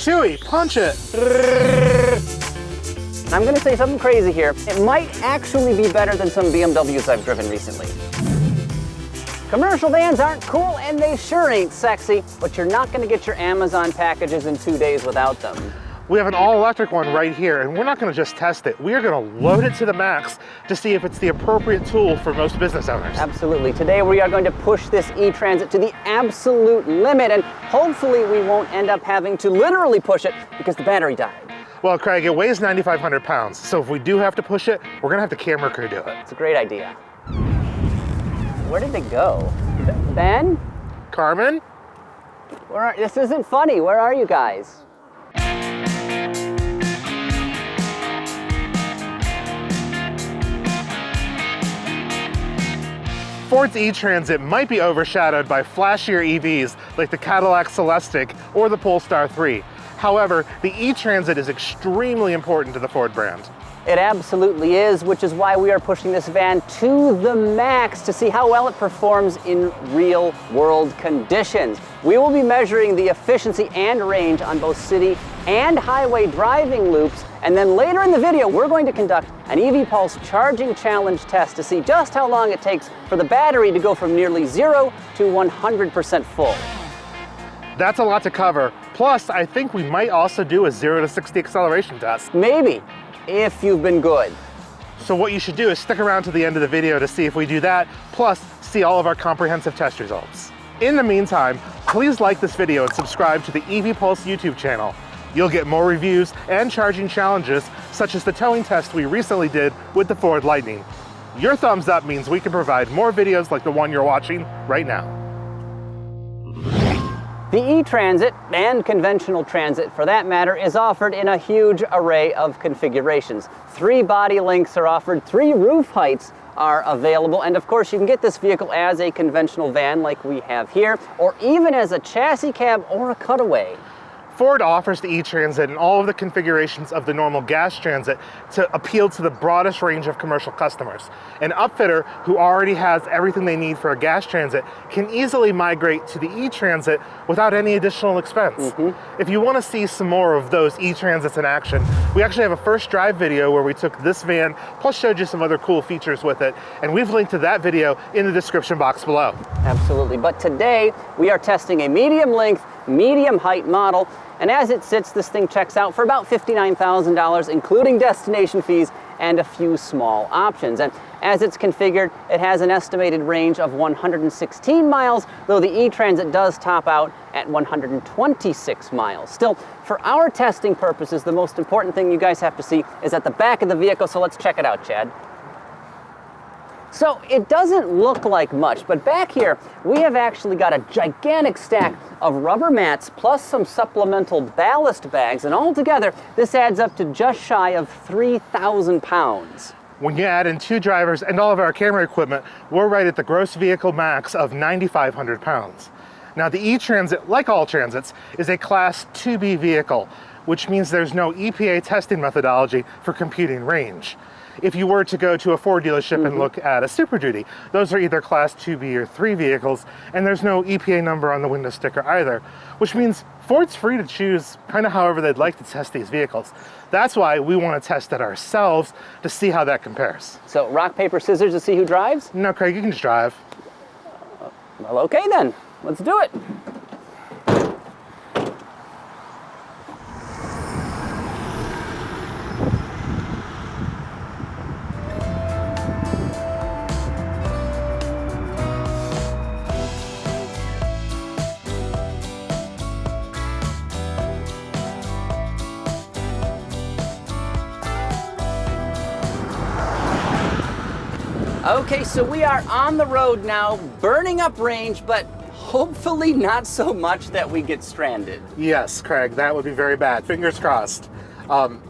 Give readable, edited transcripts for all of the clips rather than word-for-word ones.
chewy, punch it. I'm gonna say something crazy here. It might actually be better than some BMWs I've driven recently. Commercial vans aren't cool and they sure ain't sexy, but you're not gonna get your Amazon packages in 2 days without them. We have an all-electric one right here, and we're not gonna just test it. We are gonna load it to the max to see if it's the appropriate tool for most business owners. Absolutely. Today we are going to push this e-Transit to the absolute limit, and hopefully we won't end up having to literally push it because the battery died. Well, Craig, it weighs 9,500 pounds, so if we do have to push it, we're gonna have the camera crew do it. It's a great idea. Where did it go? Ben? Carmen? This isn't funny. Where are you guys? Ford's e-Transit might be overshadowed by flashier EVs like the Cadillac Celestiq or the Polestar 3. However, the e-Transit is extremely important to the Ford brand. It absolutely is, which is why we are pushing this van to the max to see how well it performs in real world conditions. We will be measuring the efficiency and range on both city and highway driving loops, and then later in the video we're going to conduct an EV Pulse charging challenge test to see just how long it takes for the battery to go from nearly 0 to 100% full. That's a lot to cover. Plus, I think we might also do a 0 to 60 acceleration test. Maybe, if you've been good. So what you should do is stick around to the end of the video to see if we do that, plus see all of our comprehensive test results. In the meantime, please like this video and subscribe to the EV Pulse YouTube channel. You'll get more reviews and charging challenges, such as the towing test we recently did with the Ford Lightning. Your thumbs up means we can provide more videos like the one you're watching right now. The e-Transit, and conventional transit for that matter, is offered in a huge array of configurations. 3 body lengths are offered, 3 roof heights are available, and of course you can get this vehicle as a conventional van like we have here, or even as a chassis cab or a cutaway. Ford offers the e-Transit in all of the configurations of the normal gas Transit to appeal to the broadest range of commercial customers. An upfitter who already has everything they need for a gas Transit can easily migrate to the e-Transit without any additional expense. If you want to see some more of those e-Transits in action, we actually have a first drive video where we took this van, plus showed you some other cool features with it, and we've linked to that video in the description box below. Absolutely, but today we are testing a medium length, medium height model, and as it sits, this thing checks out for about $59,000, including destination fees and a few small options. And as it's configured, it has an estimated range of 116 miles, though the e-Transit does top out at 126 miles. Still, for our testing purposes, the most important thing you guys have to see is at the back of the vehicle, so let's check it out, Chad. So it doesn't look like much, but back here we have actually got a gigantic stack of rubber mats plus some supplemental ballast bags, and altogether this adds up to just shy of 3,000 pounds. When you add in 2 drivers and all of our camera equipment, we're right at the gross vehicle max of 9,500 pounds. Now the e-Transit, like all transits, is a Class 2B vehicle, which means there's no EPA testing methodology for computing range. If you were to go to a Ford dealership and look at a Super Duty, those are either Class 2B or 3 vehicles, and there's no EPA number on the window sticker either, which means Ford's free to choose kind of however they'd like to test these vehicles. That's why we want to test it ourselves to see how that compares. So rock, paper, scissors to see who drives? No, Craig, you can just drive. Well, okay then, let's do it. Okay, so we are on the road now, burning up range, but hopefully not so much that we get stranded. Yes, Craig, that would be very bad. Fingers crossed. You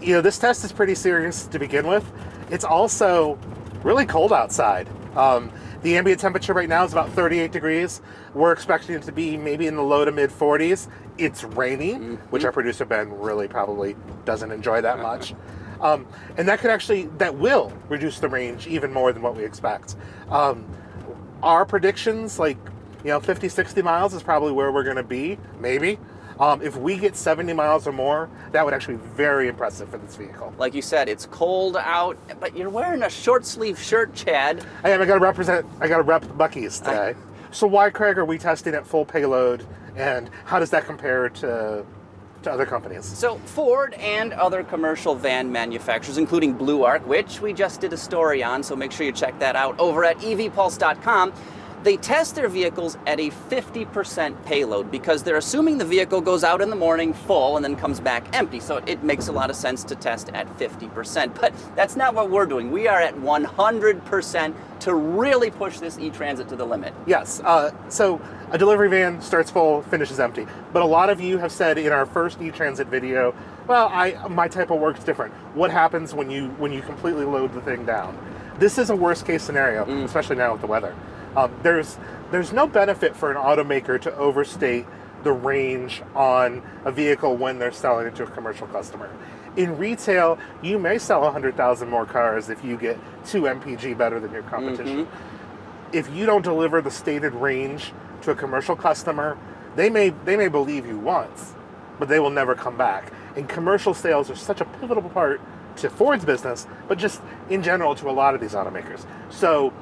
know, this test is pretty serious to begin with. It's also really cold outside. The ambient temperature right now is about 38 degrees. We're expecting it to be maybe in the low to mid 40s. It's raining, which our producer Ben really probably doesn't enjoy that much. And that will reduce the range even more than what we expect. Our predictions, like, 50, 60 miles is probably where we're gonna be, maybe. If we get 70 miles or more, that would actually be very impressive for this vehicle. Like you said, it's cold out, but you're wearing a short sleeve shirt, Chad. I am. I got to rep Buc-ee's today. So why, Craig, are we testing at full payload, and how does that compare to other companies? So Ford and other commercial van manufacturers, including Blue Arc, which we just did a story on, so make sure you check that out over at evpulse.com, they test their vehicles at a 50% payload because they're assuming the vehicle goes out in the morning full and then comes back empty. So it makes a lot of sense to test at 50%. But that's not what we're doing. We are at 100% to really push this e-Transit to the limit. Yes. So a delivery van starts full, finishes empty. But a lot of you have said in our first e-Transit video, well, my type of work's different. What happens when you completely load the thing down? This is a worst case scenario, especially now with the weather. There's no benefit for an automaker to overstate the range on a vehicle when they're selling it to a commercial customer. In retail, you may sell 100,000 more cars if you get 2 mpg better than your competition. If you don't deliver the stated range to a commercial customer, they may believe you once, but they will never come back. And commercial sales are such a pivotal part to Ford's business, but just in general to a lot of these automakers. So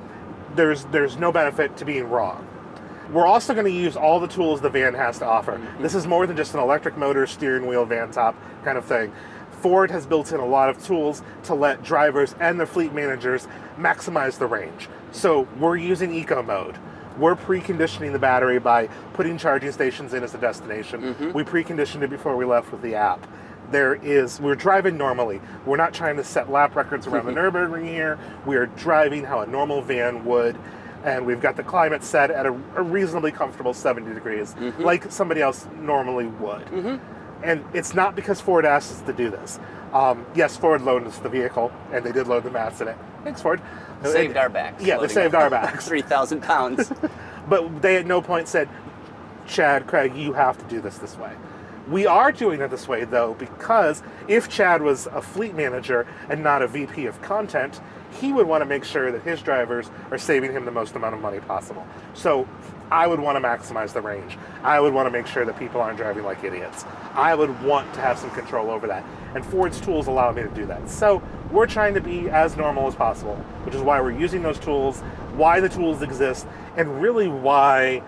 there's no benefit to being wrong. We're also going to use all the tools the van has to offer. This is more than just an electric motor, steering wheel, van top kind of thing. Ford has built in a lot of tools to let drivers and their fleet managers maximize the range. So we're using eco mode. We're preconditioning the battery by putting charging stations in as a destination. We preconditioned it before we left with the app. We're driving normally. We're not trying to set lap records around the Nürburgring here. We are driving how a normal van would, and we've got the climate set at a reasonably comfortable 70 degrees, like somebody else normally would. And it's not because Ford asked us to do this. Yes, Ford loaned us the vehicle, and they did load the mats in it. Thanks, Ford. Saved our backs. Yeah, they saved our backs. 3,000 pounds. But they at no point said, Chad, Craig, you have to do this way. We are doing it this way, though, because if Chad was a fleet manager and not a VP of content, he would want to make sure that his drivers are saving him the most amount of money possible. So I would want to maximize the range. I would want to make sure that people aren't driving like idiots. I would want to have some control over that. And Ford's tools allow me to do that. So we're trying to be as normal as possible, which is why we're using those tools, why the tools exist, and really why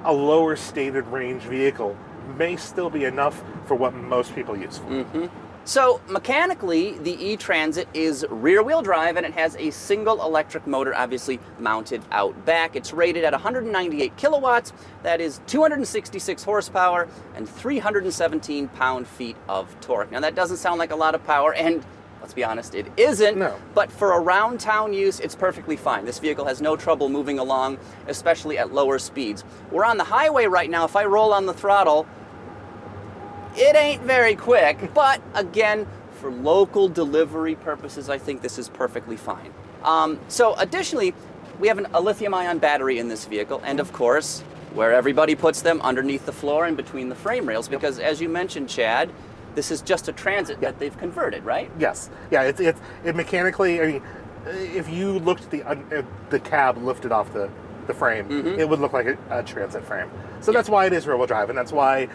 a lower stated range vehicle may still be enough for what most people use for. So mechanically, the e-Transit is rear-wheel drive, and it has a single electric motor, obviously mounted out back. It's rated at 198 kilowatts. That is 266 horsepower and 317 pound-feet of torque. Now that doesn't sound like a lot of power, and let's be honest, it isn't. No. But for around town use, it's perfectly fine. This vehicle has no trouble moving along, especially at lower speeds. We're on the highway right now. If I roll on the throttle, it ain't very quick, but again, for local delivery purposes, I think this is perfectly fine. So additionally, we have a lithium-ion battery in this vehicle, and of course, where everybody puts them, underneath the floor and between the frame rails, because as you mentioned, Chad, this is just a Transit that they've converted, right? Yes. Yeah, it mechanically, I mean, if you looked at the cab lifted off the frame, it would look like a Transit frame. So that's why it is rear-wheel drive, and that's why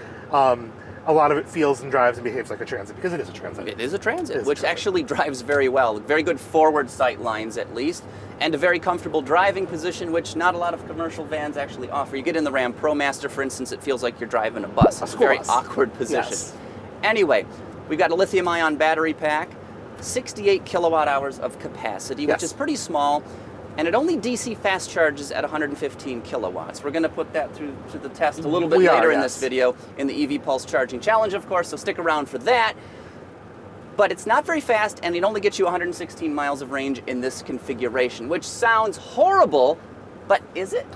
a lot of it feels and drives and behaves like a Transit, because it is a Transit. It is a Transit, which actually drives very well. Very good forward sight lines, at least, and a very comfortable driving position, which not a lot of commercial vans actually offer. You get in the Ram ProMaster, for instance, it feels like you're driving a bus. It's a very awkward position. Yes. Anyway, we've got a lithium-ion battery pack, 68 kilowatt hours of capacity, which is pretty small, and it only DC fast charges at 115 kilowatts. We're going to put that through the test a little bit later in this video in the EV Pulse Charging Challenge, of course, so stick around for that. But it's not very fast, and it only gets you 116 miles of range in this configuration, which sounds horrible, but is it?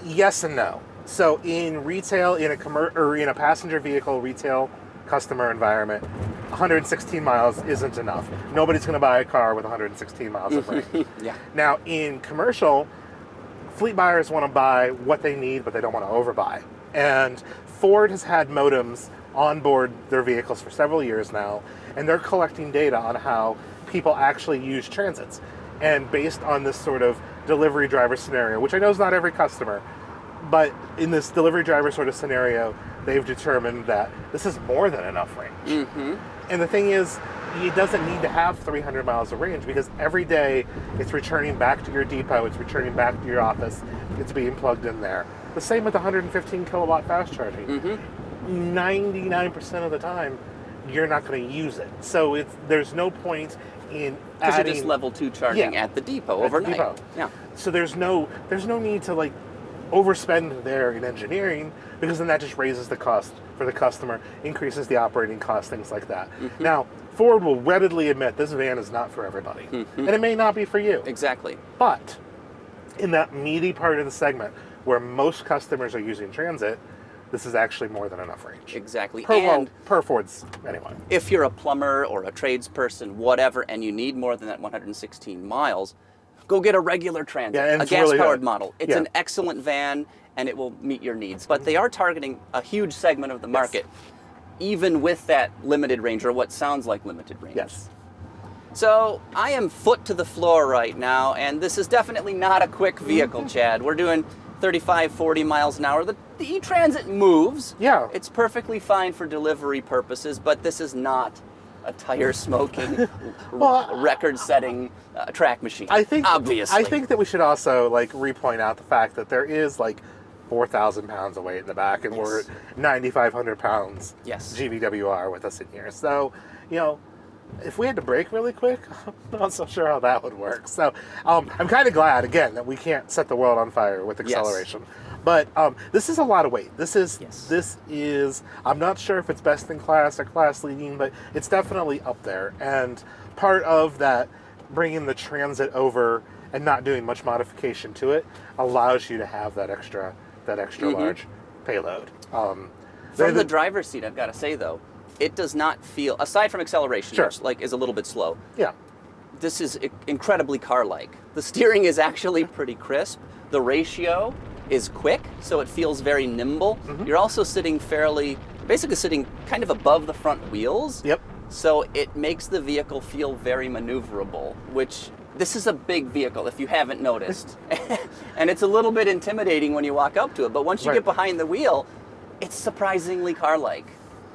Yes and no. So in retail, in a passenger vehicle retail customer environment, 116 miles isn't enough. Nobody's going to buy a car with 116 miles of range. Now, in commercial, fleet buyers want to buy what they need, but they don't want to overbuy. And Ford has had modems on board their vehicles for several years now, and they're collecting data on how people actually use Transits. And based on this sort of delivery driver scenario, which I know is not every customer, but in this delivery driver sort of scenario, they've determined that this is more than enough range. And the thing is, it doesn't need to have 300 miles of range, because every day it's returning back to your depot, it's returning back to your office, it's being plugged in there. The same with 115 kilowatt fast charging. 99% of the time, you're not going to use it. So there's no point in because adding... you're just level 2 charging at the depot overnight. The depot. Yeah. So there's no need to like overspend there in engineering, because then that just raises the cost for the customer, increases the operating cost, things like that. Now, Ford will readily admit this van is not for everybody, and it may not be for you. Exactly. But in that meaty part of the segment where most customers are using transit, this is actually more than enough range. Exactly. Per Ford's, anyway. If you're a plumber or a tradesperson, whatever, and you need more than that 116 miles, go get a regular Transit, a gas-powered really model. It's an excellent van, and it will meet your needs. But they are targeting a huge segment of the market, even with that limited range, or what sounds like limited range. Yes. So I am foot to the floor right now, and this is definitely not a quick vehicle, Chad. We're doing 35, 40 miles an hour. The E-Transit moves. Yeah. It's perfectly fine for delivery purposes, but this is not a tire-smoking, record-setting track machine. Obviously. I think that we should also repoint out the fact that there is 4,000 pounds of weight in the back, and we're 9,500 pounds GVWR with us in here. So, if we had to brake really quick, I'm not so sure how that would work. So I'm kind of glad, again, that we can't set the world on fire with acceleration. But this is a lot of weight. This is, I'm not sure if it's best in class or class leading, but it's definitely up there. And part of that, bringing the Transit over and not doing much modification to it, allows you to have that extra large payload. From the driver's seat, I've got to say, though, it does not feel, aside from acceleration, which is a little bit slow. Yeah. This is incredibly car-like. The steering is actually pretty crisp. The ratio is quick, so it feels very nimble. You're also basically sitting kind of above the front wheels. Yep. So it makes the vehicle feel very maneuverable, which this is a big vehicle, if you haven't noticed. And it's a little bit intimidating when you walk up to it, but once you get behind the wheel, it's surprisingly car-like.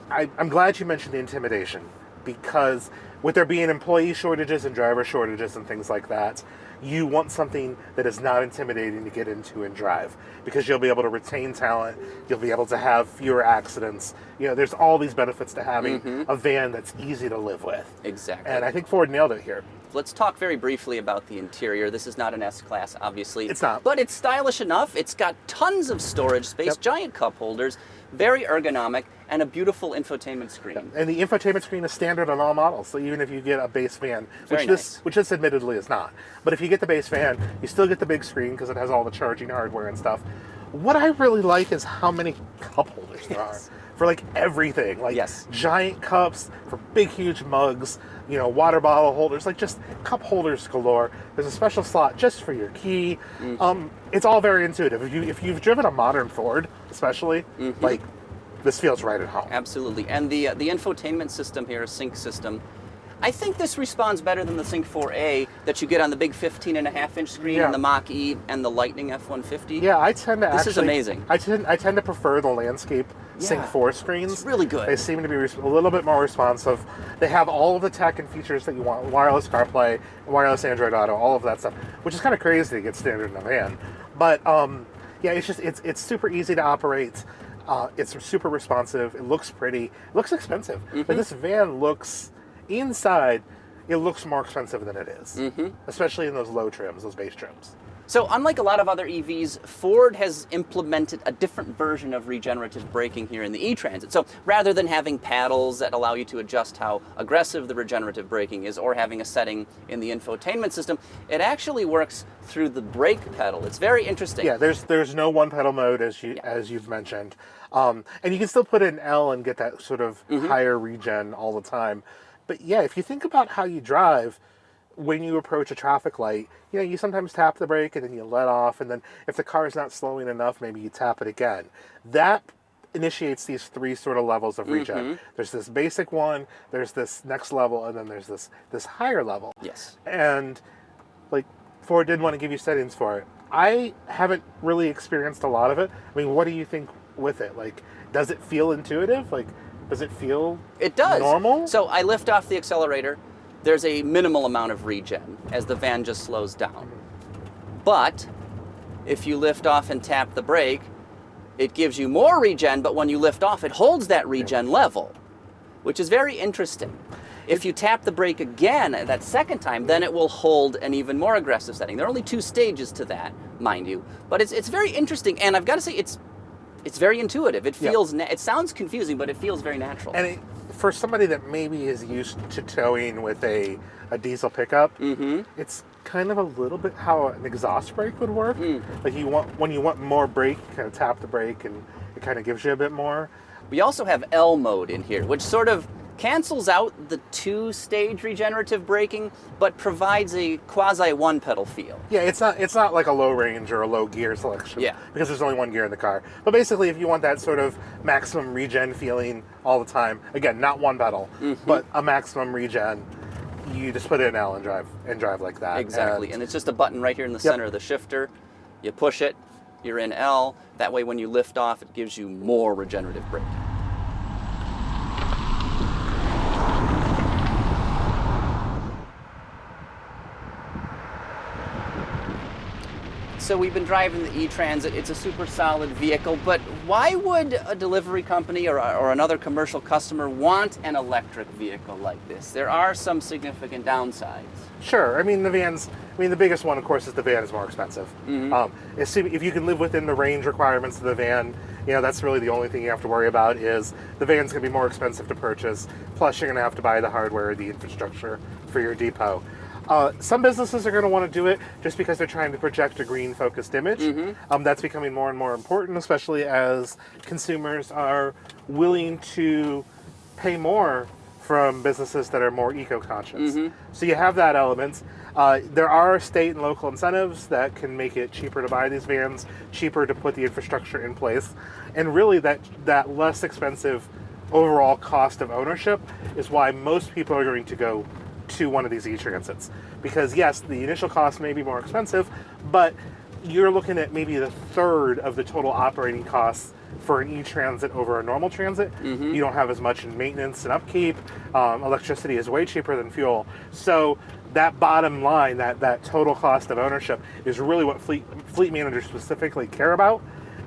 I'm glad you mentioned the intimidation, because with there being employee shortages and driver shortages and things like that, you want something that is not intimidating to get into and drive, because you'll be able to retain talent, you'll be able to have fewer accidents. There's all these benefits to having a van that's easy to live with. Exactly. And I think Ford nailed it here. Let's talk very briefly about the interior. This is not an S-Class, obviously. It's not. But it's stylish enough. It's got tons of storage space, giant cup holders, very ergonomic, and a beautiful infotainment screen. And the infotainment screen is standard on all models, so even if you get a base van, which this admittedly is not, but if you get the base van, you still get the big screen because it has all the charging hardware and stuff. What I really like is how many cup holders there are for everything. Giant cups for big, huge mugs, water bottle holders, just cup holders galore. There's a special slot just for your key. It's all very intuitive. If you've driven a modern Ford, especially, this feels right at home. Absolutely. And the infotainment system here, a sync system, I think this responds better than the Sync 4A that you get on the big 15.5-inch screen and the Mach-E and the Lightning F-150. Yeah, I tend to This is amazing. I tend to prefer the landscape Sync 4 screens. It's really good. They seem to be a little bit more responsive. They have all of the tech and features that you want: wireless CarPlay, wireless Android Auto, all of that stuff, which is kind of crazy to get standard in a van. But it's super easy to operate. It's super responsive. It looks pretty. It looks expensive. But this van looks, inside, it looks more expensive than it is. Especially in those low trims, those base trims. So unlike a lot of other EVs, Ford has implemented a different version of regenerative braking here in the E-Transit. So rather than having paddles that allow you to adjust how aggressive the regenerative braking is, or having a setting in the infotainment system, it actually works through the brake pedal. It's very interesting. Yeah, there's no one pedal mode as you've mentioned. And you can still put in L and get that sort of higher regen all the time. But yeah, if you think about how you drive, when you approach a traffic light, you sometimes tap the brake and then you let off, and then if the car is not slowing enough, maybe you tap it again. That initiates these three sort of levels of regen. There's this basic one, there's this next level, and then there's this higher level. Yes. And Ford did want to give you settings for it. I haven't really experienced a lot of it. I mean, what do you think with it? does it feel intuitive? Like, does it feel It does. normal? So I lift off the accelerator. There's a minimal amount of regen as the van just slows down. But if you lift off and tap the brake, it gives you more regen, but when you lift off, it holds that regen level, which is very interesting. If you tap the brake again that second time, then it will hold an even more aggressive setting. There are only 2 stages to that, mind you. But it's very interesting, and I've got to say, it's very intuitive. It feels, it sounds confusing, but it feels very natural. And for somebody that maybe is used to towing with a diesel pickup, it's kind of a little bit how an exhaust brake would work. Like when you want more brake, you kind of tap the brake and it kind of gives you a bit more. We also have L mode in here, which sort of cancels out the 2-stage regenerative braking, but provides a quasi 1-pedal feel. Yeah, it's not like a low range or a low gear selection. Yeah. Because there's only 1 gear in the car. But basically, if you want that sort of maximum regen feeling all the time, again, not 1 pedal, but a maximum regen, you just put it in L and drive like that. Exactly, and it's just a button right here in the center of the shifter. You push it, you're in L. That way, when you lift off, it gives you more regenerative braking. So we've been driving the E-Transit. It's a super solid vehicle, but why would a delivery company or another commercial customer want an electric vehicle like this? There are some significant downsides. Sure. The biggest one, of course, is the van is more expensive. If you can live within the range requirements of the van, that's really the only thing you have to worry about is the van's going to be more expensive to purchase. Plus, you're going to have to buy the hardware, the infrastructure for your depot. Some businesses are going to want to do it just because they're trying to project a green-focused image. That's becoming more and more important, especially as consumers are willing to pay more from businesses that are more eco-conscious. So you have that element. There are state and local incentives that can make it cheaper to buy these vans, cheaper to put the infrastructure in place, and really that less expensive overall cost of ownership is why most people are going to go to one of these E-Transits. Because yes, the initial cost may be more expensive, but you're looking at maybe the third of the total operating costs for an E-Transit over a normal transit. You don't have as much in maintenance and upkeep. Electricity is way cheaper than fuel. So that bottom line, that total cost of ownership is really what fleet managers specifically care about.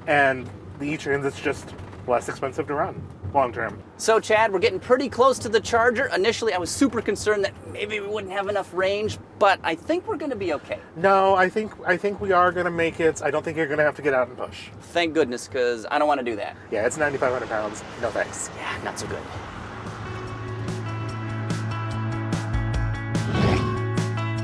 And the E-Transit's just less expensive to run long term. So Chad, we're getting pretty close to the charger. Initially, I was super concerned that maybe we wouldn't have enough range, but I think we're going to be okay. No, I think we are going to make it. I don't think you're going to have to get out and push. Thank goodness, because I don't want to do that. Yeah, it's 9,500 pounds. No thanks. Yeah, not so good.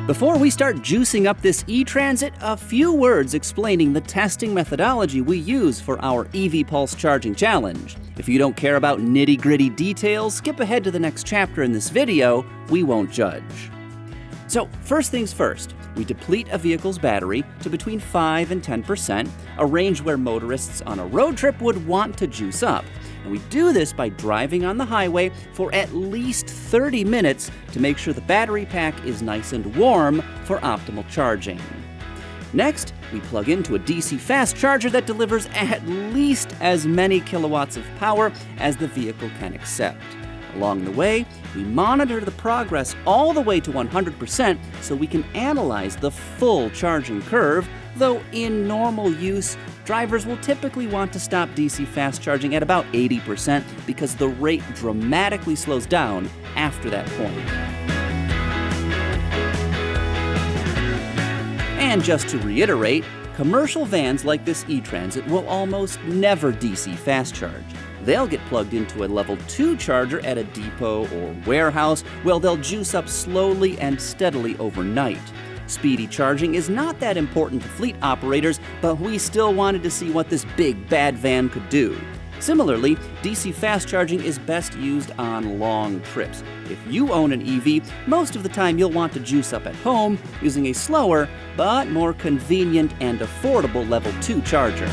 Before we start juicing up this E-Transit, a few words explaining the testing methodology we use for our EV Pulse Charging Challenge. If you don't care about nitty-gritty details, skip ahead to the next chapter in this video. We won't judge. So, first things first, we deplete a vehicle's battery to between 5 and 10%, a range where motorists on a road trip would want to juice up. And we do this by driving on the highway for at least 30 minutes to make sure the battery pack is nice and warm for optimal charging. Next, we plug into a DC fast charger that delivers at least as many kilowatts of power as the vehicle can accept. Along the way, we monitor the progress all the way to 100% so we can analyze the full charging curve, though in normal use, drivers will typically want to stop DC fast charging at about 80% because the rate dramatically slows down after that point. And just to reiterate, commercial vans like this E-Transit will almost never DC fast charge. They'll get plugged into a level 2 charger at a depot or warehouse where they'll juice up slowly and steadily overnight. Speedy charging is not that important to fleet operators, but we still wanted to see what this big bad van could do. Similarly, DC fast charging is best used on long trips. If you own an EV, most of the time you'll want to juice up at home using a slower, but more convenient and affordable level 2 charger.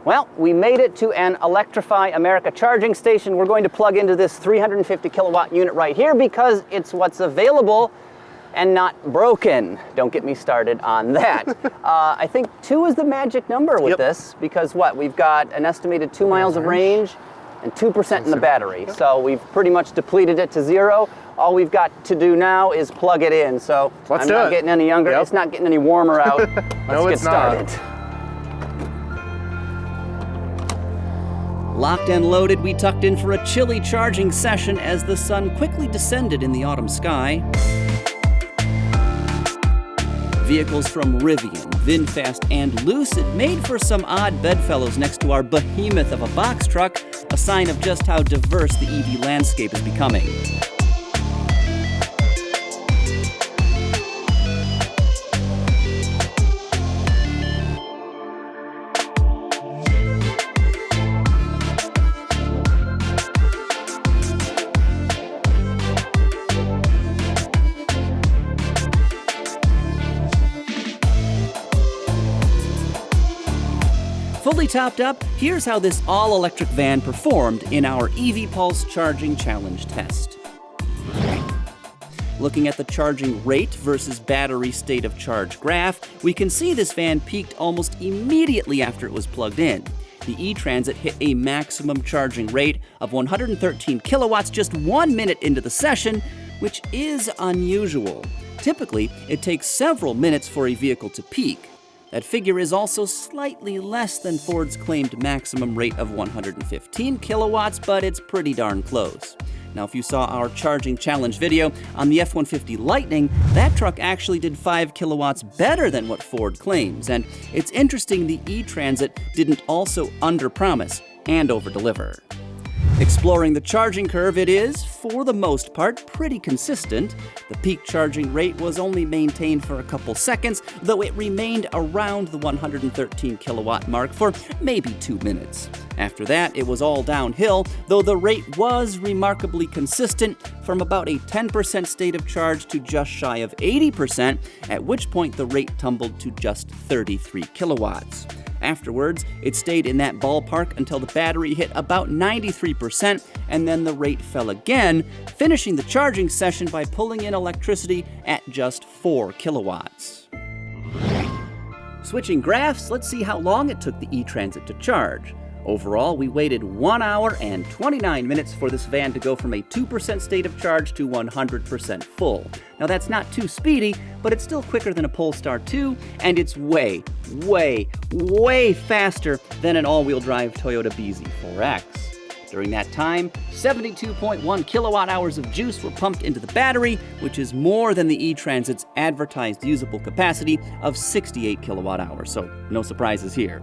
Well, we made it to an Electrify America charging station. We're going to plug into this 350 kilowatt unit right here because it's what's available and not broken. Don't get me started on that. I think 2 is the magic number with this because what? We've got an estimated 2 miles of range and 2% in the battery. So we've pretty much depleted it to 0. All we've got to do now is plug it in. So I'm not getting any younger. It's not getting any warmer out. Let's get started. Locked and loaded, we tucked in for a chilly charging session as the sun quickly descended in the autumn sky. Vehicles from Rivian, VinFast, and Lucid made for some odd bedfellows next to our behemoth of a box truck, a sign of just how diverse the EV landscape is becoming. Fully topped up, here's how this all-electric van performed in our EV Pulse Charging Challenge test. Looking at the charging rate versus battery state of charge graph, we can see this van peaked almost immediately after it was plugged in. The E-Transit hit a maximum charging rate of 113 kilowatts just 1 minute into the session, which is unusual. Typically, it takes several minutes for a vehicle to peak. That figure is also slightly less than Ford's claimed maximum rate of 115 kilowatts, but it's pretty darn close. Now, if you saw our charging challenge video on the F-150 Lightning, that truck actually did 5 kilowatts better than what Ford claims, and it's interesting the E-Transit didn't also underpromise and overdeliver. Exploring the charging curve, it is, for the most part, pretty consistent. The peak charging rate was only maintained for a couple seconds, though it remained around the 113 kilowatt mark for maybe 2 minutes. After that, it was all downhill, though the rate was remarkably consistent from about a 10% state of charge to just shy of 80%, at which point the rate tumbled to just 33 kilowatts. Afterwards, it stayed in that ballpark until the battery hit about 93%, and then the rate fell again, finishing the charging session by pulling in electricity at just 4 kilowatts. Switching graphs, let's see how long it took the E-Transit to charge. Overall, we waited 1 hour and 29 minutes for this van to go from a 2% state of charge to 100% full. Now that's not too speedy, but it's still quicker than a Polestar 2, and it's way, way, way faster than an all-wheel drive Toyota BZ4X. During that time, 72.1 kilowatt hours of juice were pumped into the battery, which is more than the E-Transit's advertised usable capacity of 68 kilowatt hours, so no surprises here.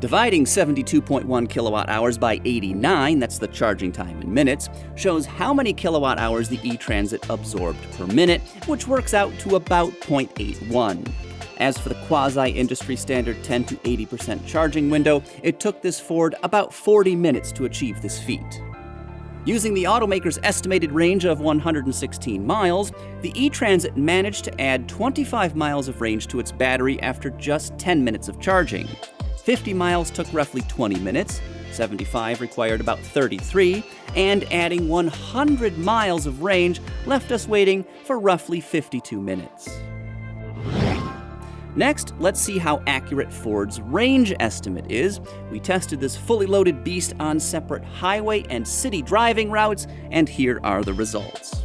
Dividing 72.1 kilowatt hours by 89, that's the charging time in minutes, shows how many kilowatt hours the E-Transit absorbed per minute, which works out to about 0.81. As for the quasi-industry standard 10 to 80% charging window, it took this Ford about 40 minutes to achieve this feat. Using the automaker's estimated range of 116 miles, the E-Transit managed to add 25 miles of range to its battery after just 10 minutes of charging. 50 miles took roughly 20 minutes, 75 required about 33, and adding 100 miles of range left us waiting for roughly 52 minutes. Next, let's see how accurate Ford's range estimate is. We tested this fully loaded beast on separate highway and city driving routes, and here are the results.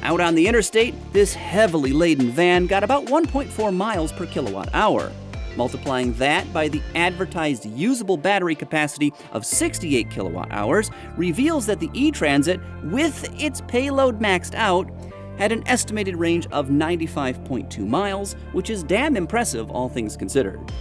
Out on the interstate, this heavily laden van got about 1.4 miles per kilowatt hour. Multiplying that by the advertised usable battery capacity of 68 kilowatt hours reveals that the E-Transit, with its payload maxed out, had an estimated range of 95.2 miles, which is damn impressive all things considered.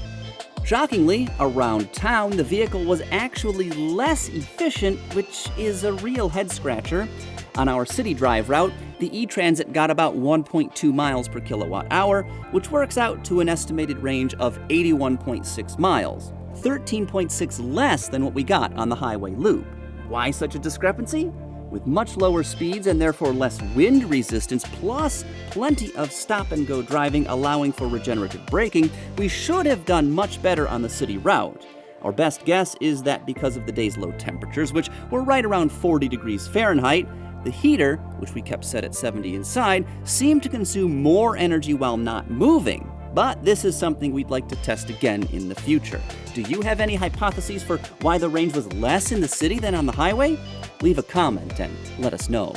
Shockingly, around town, the vehicle was actually less efficient, which is a real head-scratcher. On our city drive route, the E-Transit got about 1.2 miles per kilowatt hour, which works out to an estimated range of 81.6 miles, 13.6 less than what we got on the highway loop. Why such a discrepancy? With much lower speeds and therefore less wind resistance, plus plenty of stop-and-go driving allowing for regenerative braking, we should have done much better on the city route. Our best guess is that because of the day's low temperatures, which were right around 40 degrees Fahrenheit, the heater, which we kept set at 70 inside, seemed to consume more energy while not moving. But this is something we'd like to test again in the future. Do you have any hypotheses for why the range was less in the city than on the highway? Leave a comment and let us know.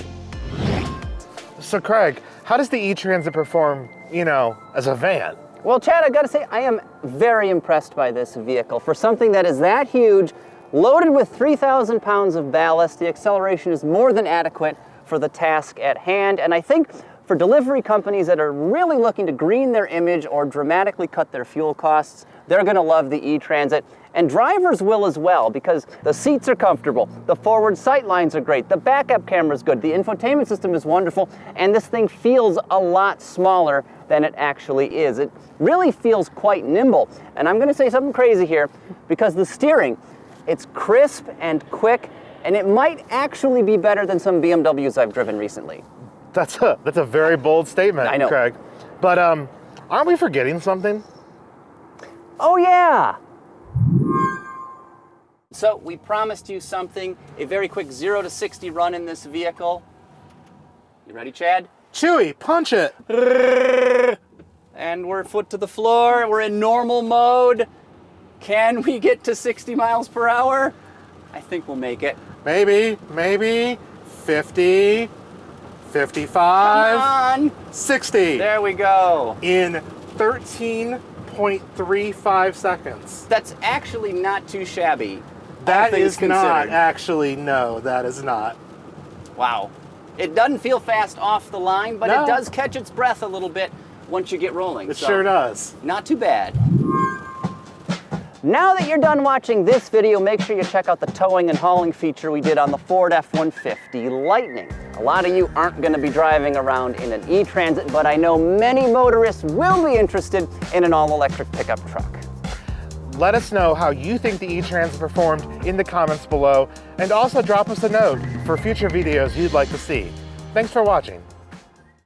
So Craig, how does the E-Transit perform, as a van? Well, Chad, I've got to say, I am very impressed by this vehicle. For something that is that huge, loaded with 3,000 pounds of ballast, the acceleration is more than adequate for the task at hand. And I think for delivery companies that are really looking to green their image or dramatically cut their fuel costs, they're going to love the E-Transit. And drivers will as well, because the seats are comfortable, the forward sight lines are great, the backup camera is good, the infotainment system is wonderful, and this thing feels a lot smaller than it actually is. It really feels quite nimble. And I'm going to say something crazy here, because the steering, it's crisp and quick, and it might actually be better than some BMWs I've driven recently. That's a very bold statement, I know. Craig. But aren't we forgetting something? Oh yeah! So we promised you something, a very quick 0 to 60 run in this vehicle. You ready, Chad? Chewy, punch it! And we're foot to the floor, we're in normal mode. Can we get to 60 miles per hour? I think we'll make it. Maybe, 50, 55, Come on! 60. There we go. In 13.35 seconds. That's actually not too shabby. That is not considered. actually, no, that is not. Wow. It doesn't feel fast off the line, but No. it does catch its breath a little bit once you get rolling. It so sure does. Not too bad. Now that you're done watching this video, make sure you check out the towing and hauling feature we did on the Ford F-150 Lightning. A lot of you aren't going to be driving around in an E-Transit, but I know many motorists will be interested in an all-electric pickup truck. Let us know how you think the E-Transit performed in the comments below, and also drop us a note for future videos you'd like to see. Thanks for watching.